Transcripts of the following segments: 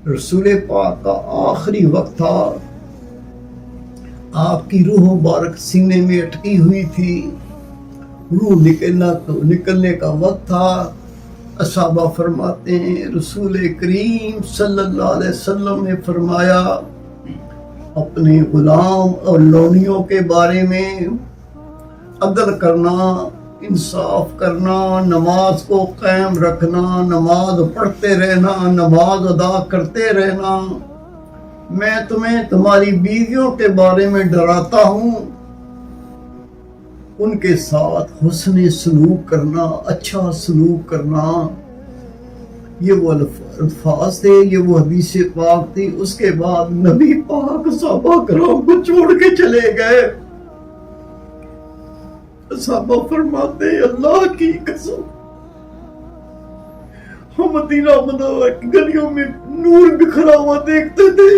رسول پاک کا آخری وقت تھا، آپ کی روح مبارک سینے میں اٹکی ہوئی تھی، روح نکلنے کا وقت تھا۔ صحابہ فرماتے ہیں رسول کریم صلی اللہ علیہ وسلم نے فرمایا اپنے غلام اور لونیوں کے بارے میں عدل کرنا، انصاف کرنا، نماز کو قائم رکھنا، نماز پڑھتے رہنا، نماز ادا کرتے رہنا۔ میں تمہیں تمہاری بیویوں کے بارے میں ڈراتا ہوں، ان کے ساتھ حسن سلوک کرنا، اچھا سلوک کرنا۔ یہ وہ الفاظ تھے، یہ وہ حدیث پاک تھی۔ اس کے بعد نبی پاک صحابہ کرام کو چھوڑ کے چلے گئے۔ صحابہ فرماتے ہیں اللہ کی قسم ہم مدینہ منورہ کی گلیوں میں نور بکھرا ہوا دیکھتے تھے،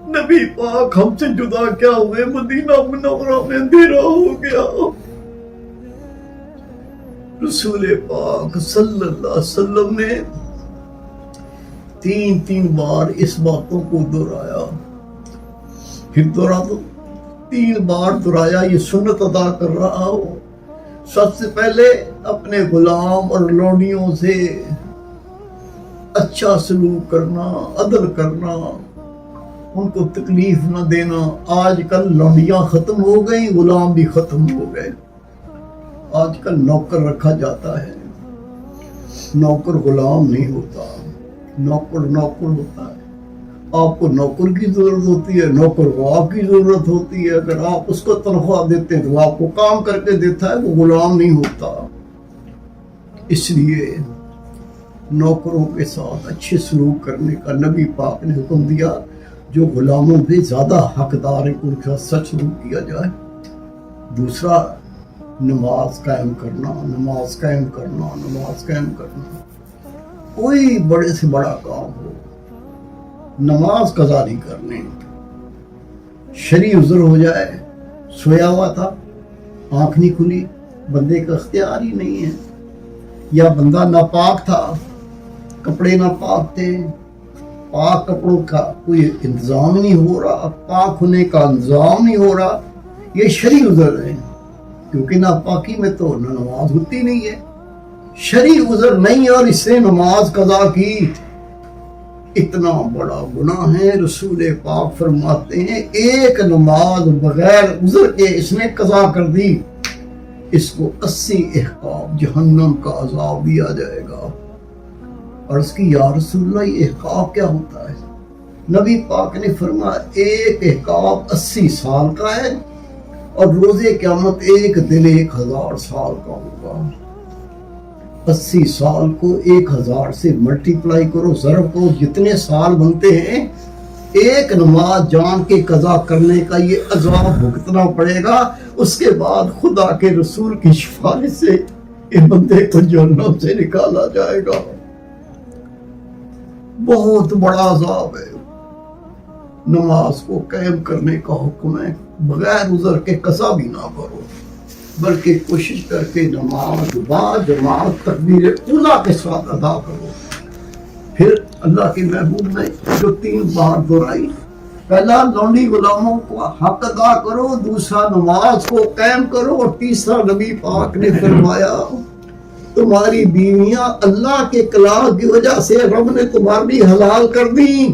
نبی پاک ہم سے جدا کیا ہوئے، مدینہ منورہ میں اندھیرا ہو گیا۔ رسول پاک صلی اللہ علیہ وسلم نے تین بار اس باتوں کو دہرایا، پھر تین بار دہرایا، یہ سنت ادا کر رہا ہو۔ سب سے پہلے اپنے غلام اور لونڈیوں سے اچھا سلوک کرنا، عدل کرنا، ان کو تکلیف نہ دینا۔ آج کل لونڈیاں ختم ہو گئی، غلام بھی ختم ہو گئے۔ آج کل نوکر رکھا جاتا ہے، نوکر غلام نہیں ہوتا، نوکر ہوتا ہے۔ آپ کو نوکر کی ضرورت ہوتی ہے، نوکر کو آپ کی ضرورت ہوتی ہے۔ اگر آپ اس کو تنخواہ دیتے ہیں تو آپ کو کام کر کے دیتا ہے، وہ غلام نہیں ہوتا۔ اس لیے نوکروں کے ساتھ اچھے سلوک کرنے کا نبی پاک نے حکم دیا۔ جو غلاموں پہ زیادہ حقدار ہیں ان کے ساتھ سچ سلوک کیا جائے۔ دوسرا نماز قائم کرنا، نماز قائم کرنا، نماز قائم کرنا۔ کوئی بڑے سے بڑا کام ہو، نماز قضا نہیں کرنی۔ شرعی عذر ہو جائے، سویا ہوا تھا، آنکھ نہیں کھلی، بندے کا اختیار ہی نہیں ہے، یا بندہ ناپاک تھا، کپڑے ناپاک تھے، پاک کپڑوں کا کوئی انتظام نہیں ہو رہا، پاک ہونے کا انتظام نہیں ہو رہا، یہ شرعی عذر ہے۔ کیونکہ ناپاکی میں تو نماز ہوتی نہیں ہے، شرعی عذر نہیں، اور اس نے نماز قضا کی، اتنا بڑا گناہ ہے۔ رسول پاک فرماتے ہیں ایک نماز بغیر عذر کے اس نے قضا کر دی، اس کو 80 احقاب جہنم کا عذاب دیا جائے گا۔ عرض کی یا رسول اللہ یہ احقاب کیا ہوتا ہے؟ نبی پاک نے فرمایا ایک احقاب 80 سال کا ہے، اور روز قیامت ایک دن 1000 سال کا ہوگا۔ 80 سال کو 1000 سے ملٹیپلائی کرو، ضرب کرو، جتنے سال بنتے ہیں، ایک نماز جان کے قضا کرنے کا یہ عذاب بھگتنا پڑے گا۔ اس کے بعد خدا کے رسول کی شفاعت سے اس بندے کو جہنم سے نکالا جائے گا۔ بہت بڑا عذاب ہے۔ نماز کو قائم کرنے کا حکم ہے، بغیر عذر کے قضا بھی نہ کرو، بلکہ کوشش کر کے نماز با جماعت تکبیر اولیٰ کے ساتھ ادا کرو۔ پھر اللہ کے محبوب نے جو 3 بار دہرائی، پہلا لونڈی غلاموں کو حق ادا کرو، دوسرا نماز کو قائم کرو، اور تیسرا نبی پاک نے فرمایا تمہاری بیویاں اللہ کے کلام کی وجہ سے رب نے تمہاری حلال کر دی،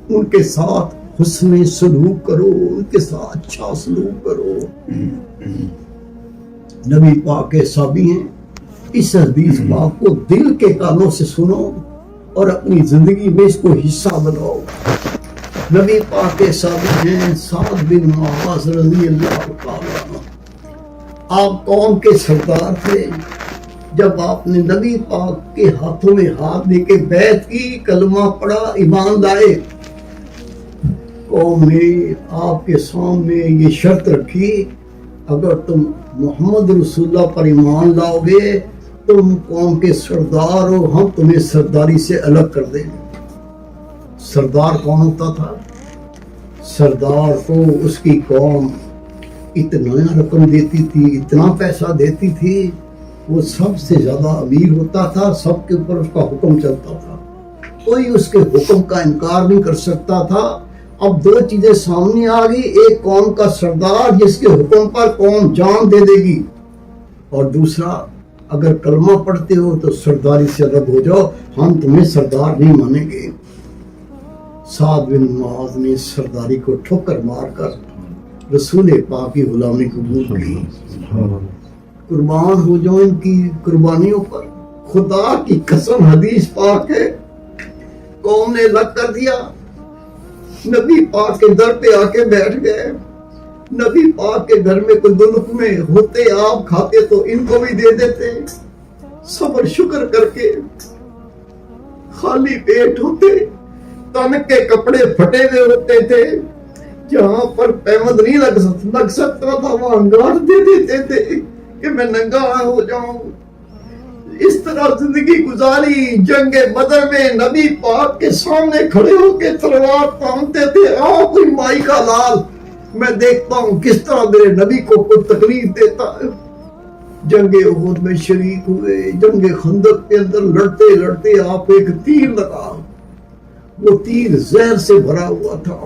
ان کے ساتھ حسن سلوک کرو، ان کے ساتھ اچھا سلوک کرو۔ نبی پاک کے صحابی ہیں، اس حدیث پاک کو دل کے کانوں سے سنو اور اپنی زندگی میں اس کو حصہ بناؤ۔ نبی پاک کے صحابی ہیں سعد بن معاذ رضی اللہ تعالیٰ عنہ، آپ قوم کے سردار تھے۔ جب آپ نے نبی پاک کے ہاتھوں میں ہاتھ دے کے بیعت کی، کلمہ پڑھا، ایمان لائے، قوم نے آپ کے سامنے یہ شرط رکھی اگر تم محمد رسول اللہ پر ایمان لاؤ گے، تم قوم کے سردار ہو، ہم تمہیں سرداری سے الگ کر دیں گے۔ سردار کون ہوتا تھا؟ سردار کو اس کی قوم اتنا رقم دیتی تھی، اتنا پیسہ دیتی تھی، وہ سب سے زیادہ امیر ہوتا تھا، سب کے اوپر اس کا حکم چلتا تھا۔ کوئی اس کے حکم کا انکار نہیں کر سکتا تھا۔ اب دو چیزیں سامنے آ گئی، ایک قوم کا سردار جس کے حکم پر قوم جان دے دے گی، اور دوسرا اگر کلمہ پڑھتے ہو تو سرداری سے الگ ہو جاؤ، ہم تمہیں سردار نہیں مانیں گے۔ سعد بن معاذ نے سرداری کو ٹھوکر مار کر رسول پاک کی غلامی قبول کی۔ قربان ہو جاؤ ان کی قربانیوں پر، خدا کی قسم حدیث پاک ہے، قوم نے الگ کر دیا، نبی پاک کے در پہ آ کے بیٹھ گئے۔ نبی پاک کے گھر میں کوئی دو لقمے ہوتے آپ کھاتے تو ان کو بھی دے دیتے، صبر شکر کر کے خالی پیٹ ہوتے، تن کے کپڑے پھٹے ہوئے ہوتے تھے، جہاں پر پیمند نہیں لگ سکتا تھا وہاں گاڑ دے دیتے تھے کہ میں ننگا ہو جاؤں۔ اس طرح زندگی گزاری۔ جنگ بدر میں نبی پاک کے سامنے کھڑے ہو کے تلوار تامتے تھے، آؤ کوئی مائی کا لال، میں دیکھتا ہوں کس طرح میرے نبی کو کوئی تکلیف دیتا ہے۔ جنگ احد میں شریک ہوئے، جنگ خندق کے اندر لڑتے لڑتے آپ ایک تیر لگا، وہ تیر زہر سے بھرا ہوا تھا۔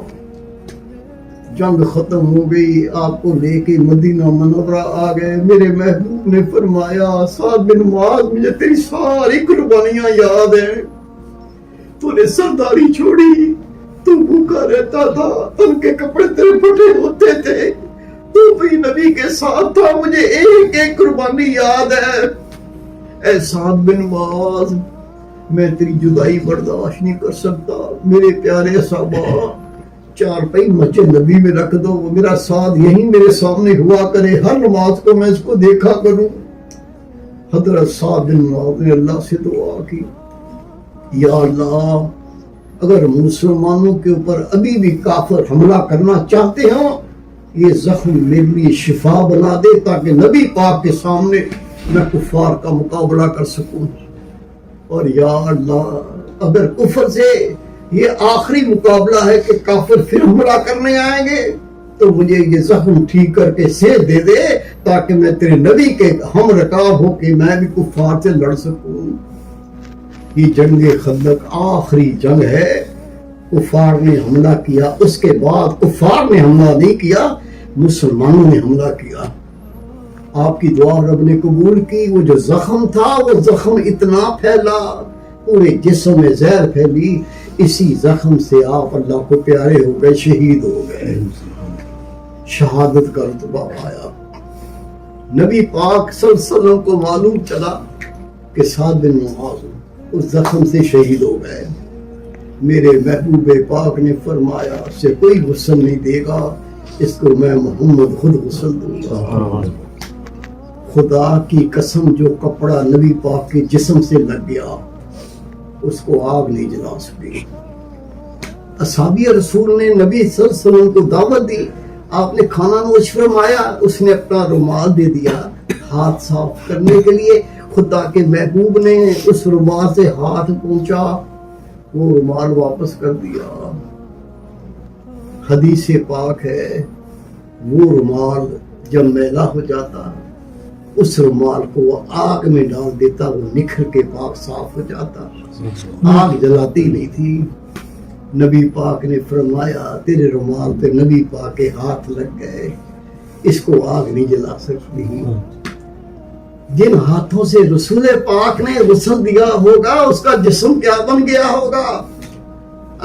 جنگ ختم ہو گئی، آپ کو لے کے مدینہ منورہ آ گئے۔ میرے محبوب نے فرمایا سعد بن معاذ مجھے تیری ساری قربانیاں یاد ہیں، تو نے سرداری چھوڑی، تو بھوکا رہتا تھا، تن کے کپڑے تیرے پھٹے ہوتے تھے، تو بھی نبی کے ساتھ تھا، مجھے ایک ایک قربانی یاد ہے۔ اے سعد بن معاذ میں تیری جدائی برداشت نہیں کر سکتا، میرے پیارے صحابہ چار پائی مسجد نبی میں رکھ دو، وہ میرا ساتھ یہی میرے سامنے ہوا کرے، ہر نماز کو میں اس کو دیکھا کروں۔ حضرت سعد بن معاذ نے اللہ سے دعا کی، یا اللہ اگر مسلمانوں کے اوپر ابھی بھی کافر حملہ کرنا چاہتے ہوں، یہ زخم میرے لیے شفا بنا دے تاکہ نبی پاک کے سامنے میں کفار کا مقابلہ کر سکوں۔ اور یا اللہ اگر کفر سے یہ آخری مقابلہ ہے کہ کافر پھر حملہ کرنے آئیں گے تو مجھے یہ زخم ٹھیک کر کے صحت دے دے تاکہ میں تیرے نبی کے ہم رکاب ہو کے میں بھی کفار سے لڑ سکوں۔ یہ جنگ خندق آخری جنگ ہے، کفار نے حملہ کیا، اس کے بعد کفار نے حملہ نہیں کیا، مسلمانوں نے حملہ کیا۔ آپ کی دعا رب نے قبول کی، وہ جو زخم تھا وہ زخم اتنا پھیلا، پورے جسم میں زہر پھیلی، اسی زخم سے آپ اللہ کو پیارے ہو گئے، شہید ہو گئے، شہادت کا رتبہ پایا۔ نبی پاک صلی اللہ علیہ وسلم کو معلوم چلا کہ سعد بن معاذ اس زخم سے شہید ہو گئے۔ میرے محبوب پاک نے فرمایا اسے کوئی غسل نہیں دے گا، اس کو میں محمد خود غسل دوں گا۔ خدا کی قسم جو کپڑا نبی پاک کے جسم سے لگ گیا اس کو آگ نہیں جلا سکی۔ اصحابی رسول نے نبی صلی اللہ علیہ وسلم کو دعوت دی، آپ نے کھانا نوش فرمایا، اس نے اپنا رومال دے دیا ہاتھ صاف کرنے کے لیے۔ خدا کے محبوب نے اس رومال سے ہاتھ پہنچا، وہ رومال واپس کر دیا۔ حدیث پاک ہے وہ رومال جب میلا ہو جاتا اس رومال کو وہ آگ میں ڈال دیتا، وہ نکھر کے پاک صاف ہو جاتا۔ آگ جلاتی نہیں تھی۔ نبی پاک نے فرمایا تیرے رومال پہ نبی پاک کے ہاتھ لگ گئے، اس کو آگ نہیں جلا سکتی۔ جن ہاتھوں سے رسول پاک نے غسل دیا ہوگا اس کا جسم کیا بن گیا ہوگا۔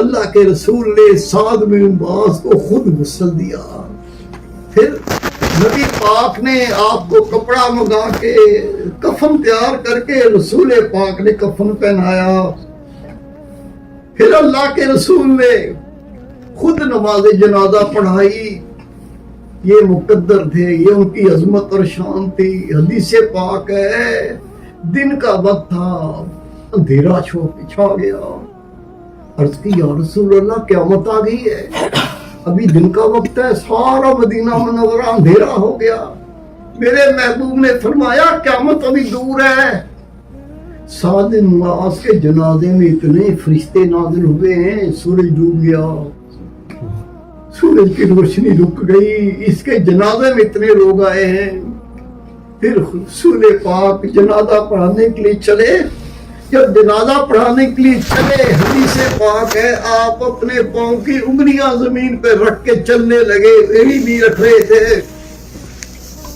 اللہ کے رسول نے سعد بن معاذ کو خود غسل دیا، پھر نبی پاک نے آپ کو کپڑا منگا کے کفن تیار کر کے رسول پاک نے کفن پہنایا، پھر اللہ کے رسول نے خود نماز جنازہ پڑھائی۔ یہ مقدر تھے، یہ ان کی عظمت اور شان تھی۔ حدیث پاک ہے دن کا وقت تھا، اندھیرا چھا گیا، عرض کی یا رسول اللہ قیامت آ گئی ہے، ابھی دن کا وقت ہے، سارا مدینہ منورہ اندھیرا ہو گیا۔ میرے محبوب نے فرمایا قیامت ابھی دور ہے۔ سعد بن معاذ کے جنازے میں اتنے فرشتے نازل ہوئے ہیں، سورج ڈوب گیا، سورج کی روشنی رک گئی، اس کے جنازے میں اتنے لوگ آئے ہیں۔ پھر رسول پاک جنازہ پڑھانے کے لیے چلے جب جنازہ پڑھانے کے لیے چلے، حدیث پاک ہے آپ اپنے پاؤں کی انگلیاں زمین پہ رکھ کے چلنے لگے، ایڑی بھی رکھ رہے تھے۔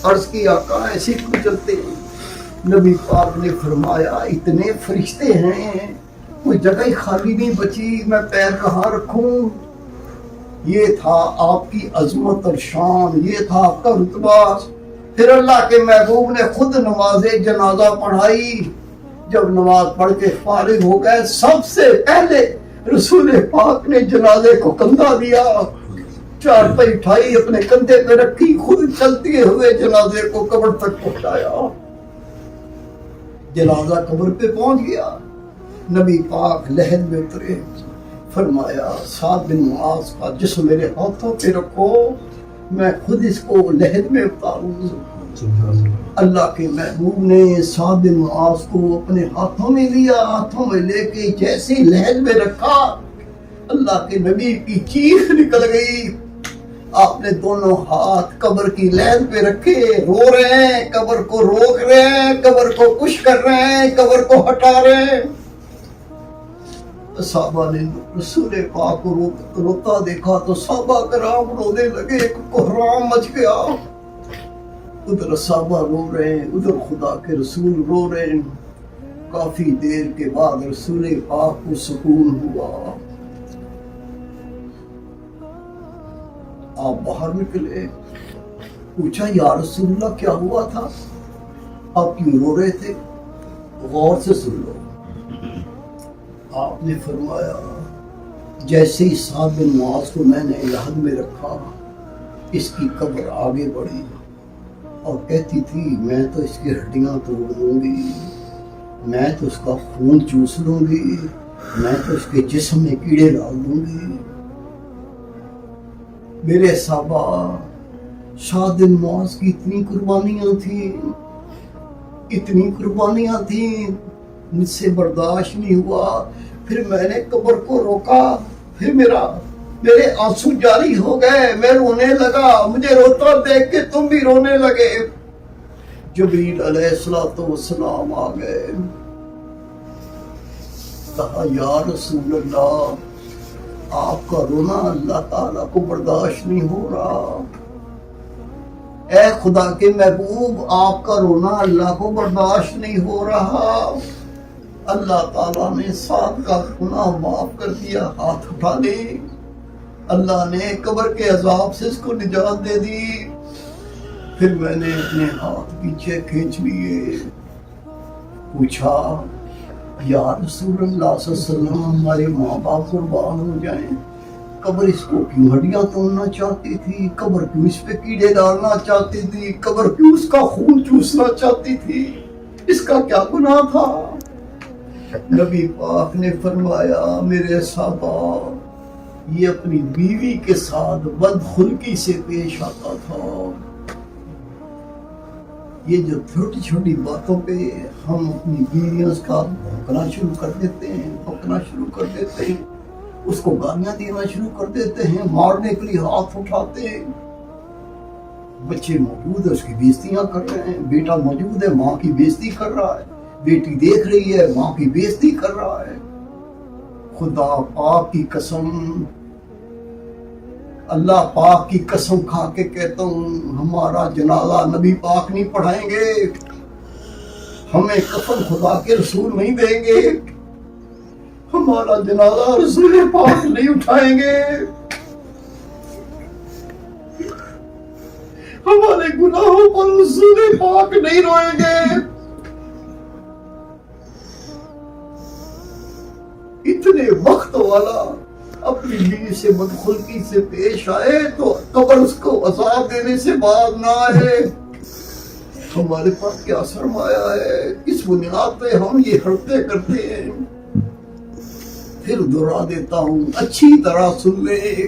عرض کی آقا ایسے کیوں چلتے ہیں؟ نبی پاک نے فرمایا اتنے فرشتے ہیں، کوئی جگہ ہی خالی نہیں بچی، میں پیر کہاں رکھوں؟ یہ تھا آپ کی عظمت اور شان، یہ تھا آپ کا رتبہ۔ پھر اللہ کے محبوب نے خود نماز جنازہ پڑھائی۔ جب نماز پڑھ کے فارغ ہو گئے، سب سے پہلے رسول پاک نے جنازے کو کندھا دیا، چارپائی اٹھائی، اپنے کندھے پہ رکھی، خود چلتے ہوئے جنازے کو قبر تک پہنچایا۔ جنازہ قبر پہ پہنچ گیا، نبی پاک لحد میں اترے، فرمایا سعد بن معاذ کا جسم میرے ہاتھوں پہ رکھو، میں خود اس کو لحد میں اتاروں۔ اللہ کے محبوب نے سعد بن معاذ کو اپنے ہاتھوں میں لیا، ہاتھوں میں لے کے جیسے لحد میں رکھا، اللہ کے نبی کی چیخ نکل گئی۔ آپ نے دونوں ہاتھ قبر کی لحد پہ رکھے، رو رہے ہیں، قبر کو روک رہے ہیں، قبر کو خوش کر رہے ہیں، قبر کو ہٹا رہے ہیں۔ صحابہ نے رسول پاک کو روتا دیکھا تو صحابہ کرام رونے لگے، کوہرام مچ گیا۔ ادھر صحابہ رو رہے ہیں، ادھر خدا کے رسول رو رہے ہیں۔ کافی دیر کے بعد رسول پاک کو سکون ہوا۔ آپ باہر نکلے، پوچھا یا رسول اللہ کیا ہوا تھا، آپ کیوں رو رہے تھے؟ غور سے سن لو۔ آپ نے فرمایا جیسے ہی سعد بن معاذ کو میں نے لحد میں رکھا، اس کی قبر آگے بڑھی اور کہتی تھی میں تو اس کی ہڈیاں توڑ دوں گی، میں تو اس کا خون چوس لوں گی، میں تو اس کے جسم میں کیڑے ڈال دوں گی۔ میرے صحابہ، سعد بن معاذ کی اتنی قربانیاں تھیں، اتنی قربانیاں تھیں، مجھ سے برداشت نہیں ہوا۔ پھر میں نے قبر کو روکا، پھر میرے آنسو جاری ہو گئے، میں رونے لگا، مجھے روتا دیکھ کے تم بھی رونے لگے۔ جبریل علیہ السلام آ گئے، کہا یا رسول اللہ آپ کا رونا اللہ تعالیٰ کو برداشت نہیں ہو رہا۔ اے خدا کے محبوب آپ کا رونا اللہ کو برداشت نہیں ہو رہا۔ اللہ تعالیٰ نے سعد کا گناہ معاف کر دیا، ہاتھ اٹھا لے۔ اللہ نے قبر کے عذاب سے اس کو نجات دے دی۔ پھر میں نے اپنے ہاتھ پیچھے کھینچ لیے، پوچھا یا رسول اللہ صلی اللہ علیہ وسلم ہمارے ماں باپ قربان ہو جائیں، قبر اس کو کیوں ہڈیاں توڑنا چاہتی تھی، قبر کیوں اس پہ کیڑے ڈالنا چاہتی تھی، قبر کیوں اس کا خون چوسنا چاہتی تھی، اس کا کیا گناہ تھا؟ نبی پاک نے فرمایا میرے صحابہ، یہ اپنی بیوی کے ساتھ بدخلقی سے پیش آتا تھا۔ یہ جو چھوٹی چھوٹی باتوں پہ ہم اپنی بیویوں کا بھونکنا شروع کر دیتے ہیں، بکنا شروع کر دیتے ہیں، اس کو گالیاں دینا شروع کر دیتے ہیں، مارنے کے لیے ہاتھ اٹھاتے ہیں۔ بچے موجود ہے اس کی بےعزتیاں کر رہے ہیں، بیٹا موجود ہے ماں کی بےعزتی کر رہا ہے، بیٹی دیکھ رہی ہے ماں کی بےعزتی کر رہا ہے۔ خدا پاک کی قسم، اللہ پاک کی قسم کھا کے کہتا ہوں ہمارا جنازہ نبی پاک نہیں پڑھائیں گے، ہمیں کفن خدا کے رسول نہیں دیں گے، ہمارا جنازہ رسول پاک نہیں اٹھائیں گے، ہمارے گناہوں پر رسول پاک نہیں روئیں گے۔ اتنے وقت والا اپنی بیوی سے بدخلقی سے پیش آئے تو قبر اس کو عذاب دینے سے بعد نہ آئے۔ ہمارے پاس کیا سرمایہ ہے، اس بنیاد پہ ہم یہ حرکتیں کرتے ہیں۔ پھر دہرا دیتا ہوں، اچھی طرح سن لے،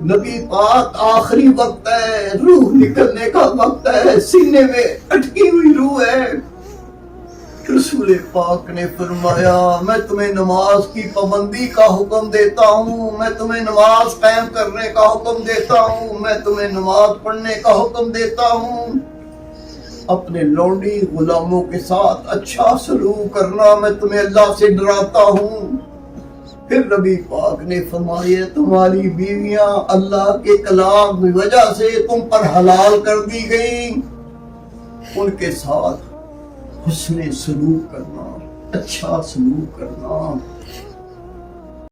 نبی پاک آخری وقت ہے، روح نکلنے کا وقت ہے، سینے میں اٹکی ہوئی روح ہے۔ رسول پاک نے فرمایا میں تمہیں نماز کی پابندی کا حکم دیتا ہوں، میں تمہیں نماز قائم کرنے کا حکم دیتا ہوں، میں تمہیں نماز پڑھنے کا حکم دیتا ہوں۔ اپنے لونڈی غلاموں کے ساتھ اچھا سلوک کرنا، میں تمہیں اللہ سے ڈراتا ہوں۔ پھر نبی پاک نے فرمایا تمہاری بیویاں اللہ کے کلام کی وجہ سے تم پر حلال کر دی گئیں، ان کے ساتھ حسن سلوک کرنا، اچھا سلوک کرنا۔